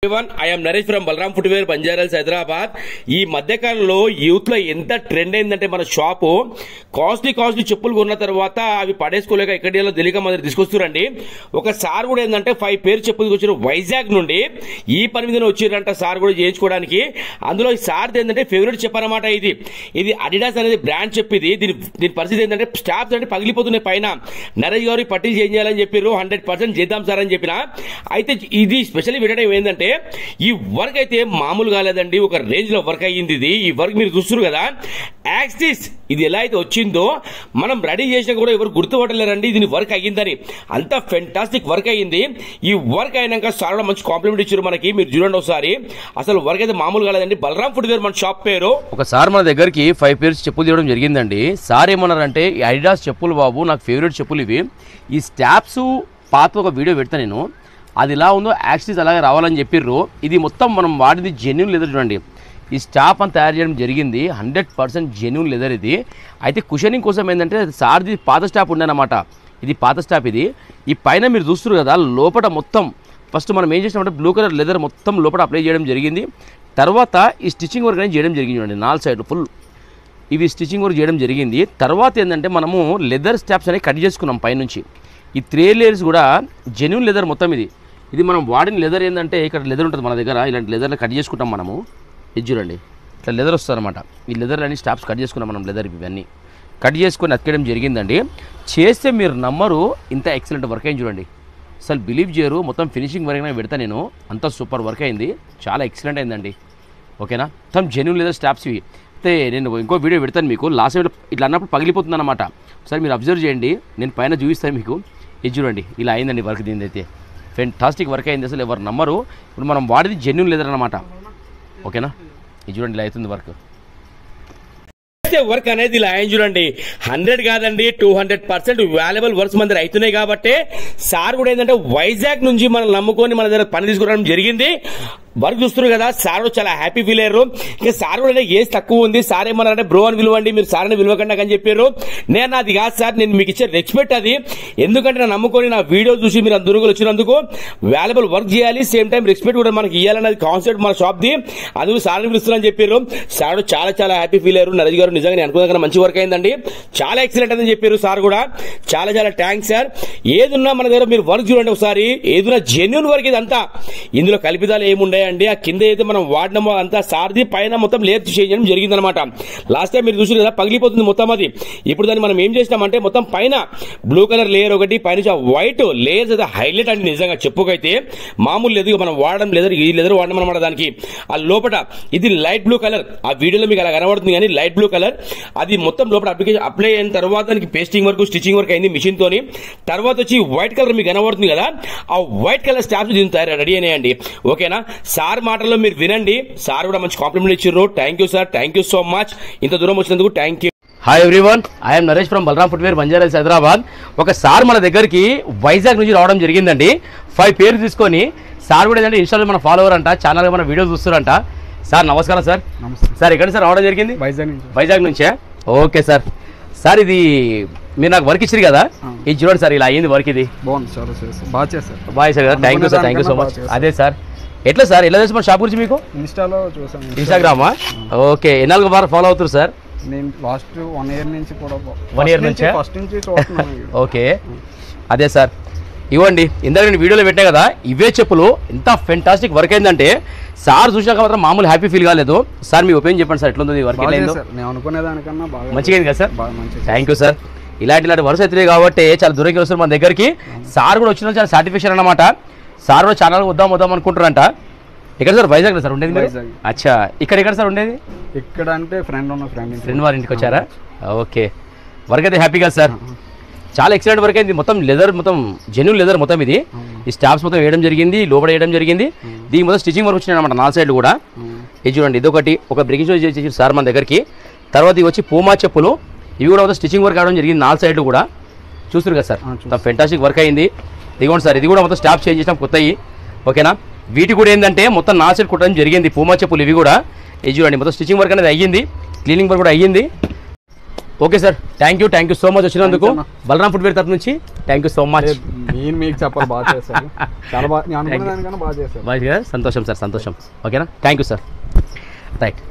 I am Naresh from Balram Footwear, Banjaras, Hyderabad. ఈ మధ్యకాలంలో youth లో ఎంత ట్రెండ్ అయిందంటే మన షాపు కాస్ట్లీ చెప్పులు కొన్న తర్వాత అవి పడేసుకోలేక ఎక్కడిలో తెలియక మన తీసుకొస్తారండి. ఒకసారి కూడా ఏంటంటే 5 పేరు చెప్పులు వచ్చారు వైజాగ్ నుండి. ఈ పని మీద వచ్చారంట సార్ కూడా చేయించుకోవడానికి. అందులో ఈ సార్ ఏంటంటే ఫేవరెట్ చెప్పనమాట. ఇది అడిడాస్ అనేది బ్రాండ్ చెప్పిది. దీని పరిస్థితి ఏంటంటే స్టాప్స్ అంటే పగిలిపోతున్నాయి పైన. నరేష్ గారు పట్టి చేంజ్ చేయాలని చెప్పారు. 100% చేద్దాం సార్ అని చెప్పిన. అయితే ఇది స్పెషల్లీ వినడం ఏంటంటే ఈ వర్క్ అయితే మామూలు కాలేదండి, ఒక రేంజ్ లో వర్క్ అయ్యింది. ఈ వర్క్ మీరు చూస్తున్నారు కదా, యాక్సిస్ ఇది ఎలా అయితే వచ్చిందో మనం రెడీ చేసినా కూడా ఎవరు గుర్తుపట్టలేరండి దీని వర్క్ అయ్యిందని. అంత ఫెంటాస్టిక్ వర్క్ అయ్యింది. ఈ వర్క్ అయినాక సార్ మంచి కాంప్లిమెంట్ ఇచ్చారు మనకి. మీరు చూడండి ఒకసారి, అసలు వర్క్ అయితే మామూలు కాలేదండి. బలరాం ఫుట్వేర్ మన షాప్ పేరు. ఒకసారి మన దగ్గరికి 5 పేర్స్ చెప్పులు తీయడం జరిగిందండి. సార్ ఏమన్నారంటే ఈ అడిడాస్ చెప్పులు బాబు నాకు ఫేవరెట్ చెప్పులు ఇవి, ఈ స్టాప్స్ పాత ఒక వీడియో పెడతా నేను, అది ఎలా ఉందో యాక్సిస్ అలాగే రావాలని చెప్పిర్రు. ఇది మొత్తం మనం వాడింది జెన్యూన్ లెదర్. చూడండి ఈ స్టాప్ అని తయారు చేయడం జరిగింది. 100% జెన్యూన్ లెదర్ ఇది. అయితే కుషనింగ్ కోసం ఏంటంటే సార్ది పాత స్టాప్ ఉండేనమాట. ఇది పాత స్టాప్. ఇది ఈ పైన మీరు చూస్తున్నారు కదా, లోపల మొత్తం ఫస్ట్ మనం ఏం చేసినామంటే బ్లూ కలర్ లెదర్ మొత్తం లోపల అప్లై చేయడం జరిగింది. తర్వాత ఈ స్టిచ్చింగ్ వర్క్ అనేది చేయడం జరిగింది. చూడండి 4 సైడ్లు ఫుల్ ఇవి స్టిచ్చింగ్ వర్క్ చేయడం జరిగింది. తర్వాత ఏంటంటే మనము లెదర్ స్టాప్స్ అనేవి కట్ చేసుకున్నాం పైనుంచి. ఈ 3 లేయర్స్ కూడా జెన్యూన్ లెదర్ మొత్తం. ఇది మనం వాడిన లెదర్ ఏంటంటే ఇక్కడ లెదర్ ఉంటుంది మన దగ్గర, ఇలాంటి లెదర్ని కట్ చేసుకుంటాం మనము. ఇది చూడండి ఇట్లా లెదర్ వస్తుంది అనమాట. ఈ లెదర్ అన్ని స్టాప్స్ కట్ చేసుకున్నాం మనం. లెదర్ ఇవన్నీ కట్ చేసుకొని అతికేయడం జరిగిందండి. చేస్తే మీరు నమ్మరు, ఇంత ఎక్సలెంట్ వర్క్ అయింది. చూడండి అసలు బిలీవ్ చేయరు. మొత్తం ఫినిషింగ్ వర్క్ అయినా పెడతా నేను, అంత సూపర్ వర్క్ అయింది. చాలా ఎక్సలెంట్ అయిందండి. ఓకేనా, మొత్తం జెన్యూన్ లెదర్ స్టాప్స్ ఇవి. అయితే నేను ఇంకో వీడియో పెడతాను మీకు. లాస్ట్ టైం ఇట్లా అన్నప్పుడు పగిలిపోతుంది అనమాట. ఒకసారి మీరు అబ్జర్వ్ చేయండి, నేను పైన చూపిస్తాను మీకు. ఇది చూడండి ఇలా అయిందండి వర్క్. దీని అయితే ఫెంటాస్టిక్ వర్క్ అయింది. అసలు ఎవరు నమ్మరు. ఇప్పుడు మనం వాడేది జెన్యూన్ లెదర్ అనమాట. ఓకేనా, ఇది చూడండి ఇలా అవుతుంది వర్క్. వర్క్ అనేది ఇలా అయింది చూడండి. 100 కాదండి 200% వాల్యుబుల్ వర్క్స్ మన దగ్గర అవుతున్నాయి. కాబట్టి సార్ కూడా ఏంటంటే వైజాగ్ నుంచి మనం నమ్ముకొని మన దగ్గర పని తీసుకురావడం జరిగింది. వర్క్ చూస్తున్నారు కదా, సార్ చాలా హ్యాపీ ఫీల్ అయ్యారు. ఇంకా సార్ కూడా ఏజ్ తక్కువ ఉంది. సార్ ఏమన్నారంటే బ్రో అని పిలవండి, మీరు సార్ అని పిలవకండి అని చెప్పారు. నేను అది కాదు సార్, నేను మీకు ఇచ్చే రెస్పెక్ట్ అది. ఎందుకంటే నా నమ్ముకొని నా వీడియో చూసి మీరు అందరూ వచ్చినందుకు వాల్యుబుల్ వర్క్ చేయాలి, సేమ్ టైం రెస్పెక్ట్ కూడా మనకి ఇవ్వాలన్నది కాన్సెప్ట్ మన షాప్ ది. అందుకు సార్ అని పిలుస్తున్నారని చెప్పారు. సార్ చాలా హ్యాపీ ఫీల్ అయ్యారు. నరేష్ గారు నిజంగా నేను అనుకున్న మంచి వర్క్ అయిందండి, చాలా ఎక్సలెంట్ అని చెప్పారు సార్ కూడా. చాలా థ్యాంక్స్ సార్. ఏదున్నా మన దగ్గర మీరు వర్క్ చూడండి ఒకసారి, ఏదున్నా జెన్యూన్ వర్క్ ఇదంతా. ఇందులో కల్పితాలు ఏముండే అండి, ఆ కింద అయితే మనం వాడినమో అంతా సార్ది, పైన మొత్తం లేయర్ చేయడం జరిగింది అనమాట. లాస్ట్ టైం మీరు చూసారు కదా పగిలిపోతుంది మొత్తం అది. ఇప్పుడు దాన్ని మనం ఏం చేస్తామంటే మొత్తం పైన బ్లూ కలర్ లేయర్ ఒకటి, పైన వైట్ లేయర్స్ అయితే హైలైట్ అండి నిజంగా చెప్పుకైతే మామూలు లేదు. మనం వాడడం లెదర్, ఈ లెదర్ వాడడం అనమాట. దానికి ఆ లోపల ఇది లైట్ బ్లూ కలర్, ఆ వీడియోలో మీకు అలా కనబడుతుంది కానీ లైట్ బ్లూ కలర్. అది మొత్తం లోపల అప్లై అయిన తర్వాత దానికి పేస్టింగ్ వర్క్, స్టిచ్చింగ్ వర్క్ అయింది మిషన్ తోని. తర్వాత వచ్చి వైట్ కలర్ మీకు కనబడుతుంది కదా, ఆ వైట్ కలర్ స్టాప్స్ దీని తయారు రెడీ అయినాయండి. ఓకేనా, సార్ మాటల్లో మీరు వినండి. సార్ కూడా మంచి కాంప్లిమెంట్ ఇచ్చారు. Thank you sir, thank you so much. ఇంత దూరం వచ్చినందుకు thank you. Hi everyone, I'm Naresh from Balaram footwear, Banjaras, Hyderabad. ఒక సార్ మన దగ్గరికి వైజాగ్ నుంచి రావడం జరిగిందండి. 5 పేరు తీసుకొని. సార్ కూడా ఏంటంటే ఇన్స్టాలో మన ఫాలోవర్ అంట, ఛానల్ మన వీడియోస్ చూస్తారంట. సార్ నమస్కారం సార్. సార్ ఎక్కడ సార్ రావడం జరిగింది? వైజాగ్ నుంచే. Okay sir. సార్ ఇది మీరు నాకు వర్క్ ఇచ్చారు కదా, ఇది చూడండి సార్ ఇలా అయ్యింది వర్క్. ఇది బాగా చేశారు కదా, thank you sir, thank you so much. అదే సార్, ఎట్లా సార్ ఎలా తెలుసు మన షాప్ గురించి మీకు? ఇన్స్టాలో చూసాను. ఇన్స్టాగ్రామా? ఓకే. ఎన్నాళ్ళు బాగా ఫాలో అవుతారు సార్? నేను లాస్ట్ 1 ఇయర్ నుంచి కూడా. 1 ఇయర్ నుంచి ఫస్ట్ నుంచి చూస్తున్నాను. ఓకే, అదే సార్. ఇవ్వండి, ఇందాక నేను వీడియోలో పెట్టా కదా, ఇవే చెప్పులు. ఎంత ఫెంటాస్టిక్ వర్క్ అయిందంటే సార్ చూసినాక మాత్రం మామూలు హ్యాపీ ఫీల్ కాలేదు. సార్ మీ ఒపీనియన్ చెప్పండి సార్, ఎట్లా ఉంది వర్క్? నేను అనుకునేదానికన్నా బాగా మంచిగా అయింది కదా సార్? Thank you sir. ఇలాంటి వర్క్స్ అవుతున్నాయి కాబట్టి చాలా దూరంకి వస్తారు మన దగ్గరికి. సార్ కూడా వచ్చిన చాలా సాటిస్ఫాక్షన్ అన్నమాట. సార్ కూడా ఛానల్ వద్దాం అనుకుంటారంట. ఎక్కడ సార్? వైజాగ్ సార్ ఉండేది? అచ్చా, ఇక్కడ సార్ ఉండేది? ఇక్కడ అంటే ఫ్రెండ్ వారి ఇంటికి వచ్చారా? ఓకే. వర్క్ అయితే హ్యాపీ కదా సార్? చాలా ఎక్సలెంట్ వర్క్ అయింది. మొత్తం లెదర్, మొత్తం జెన్యూన్ లెదర్ మొత్తం. ఇది ఈ స్టాప్స్ మొత్తం వేయడం జరిగింది, లోపల వేయడం జరిగింది. దీనికి మొత్తం స్టిచ్చింగ్ వర్క్ వచ్చినాయి అనమాట 4 సైడ్లు కూడా. ఇది చూడండి, ఇదొకటి ఒక బ్రేకింగ్ చేసి సార్ మన దగ్గరికి. తర్వాత ఇవి వచ్చి పూమా చెప్పులు, ఇవి కూడా మొత్తం స్టిచ్చింగ్ వర్క్ అవడం జరిగింది 4 సైడ్లు కూడా. చూస్తారు కదా సార్, మొత్తం ఫెంటాస్టిక్ వర్క్ అయింది. ఇదిగోండి సార్, ఇది కూడా మొత్తం స్టాప్ చేంజ్ చేసినాం కొత్తవి. ఓకేనా, వీటి కూడా ఏంటంటే మొత్తం 4 సైడ్ కుట్టడం జరిగింది పూమా చెప్పులు ఇవి కూడా. ఇది చూడండి మొత్తం స్టిచ్చింగ్ వర్క్ అనేది అయ్యింది, క్లీనింగ్ వర్క్ కూడా అయ్యింది. Okay sir, thank you so much వచ్చినందుకు. బలరామ్ ఫుట్వేర్ తరఫు నుంచి థ్యాంక్ యూ సో మచ్. నేను మీకు చెప్పాలి, బాగా చేశారు, చాలా బాగా, నేను అనుకునే దానికన్నా బాగా చేశారు. సంతోషం సార్, సంతోషం. ఓకేనా, థ్యాంక్ యూ సార్. రైట్.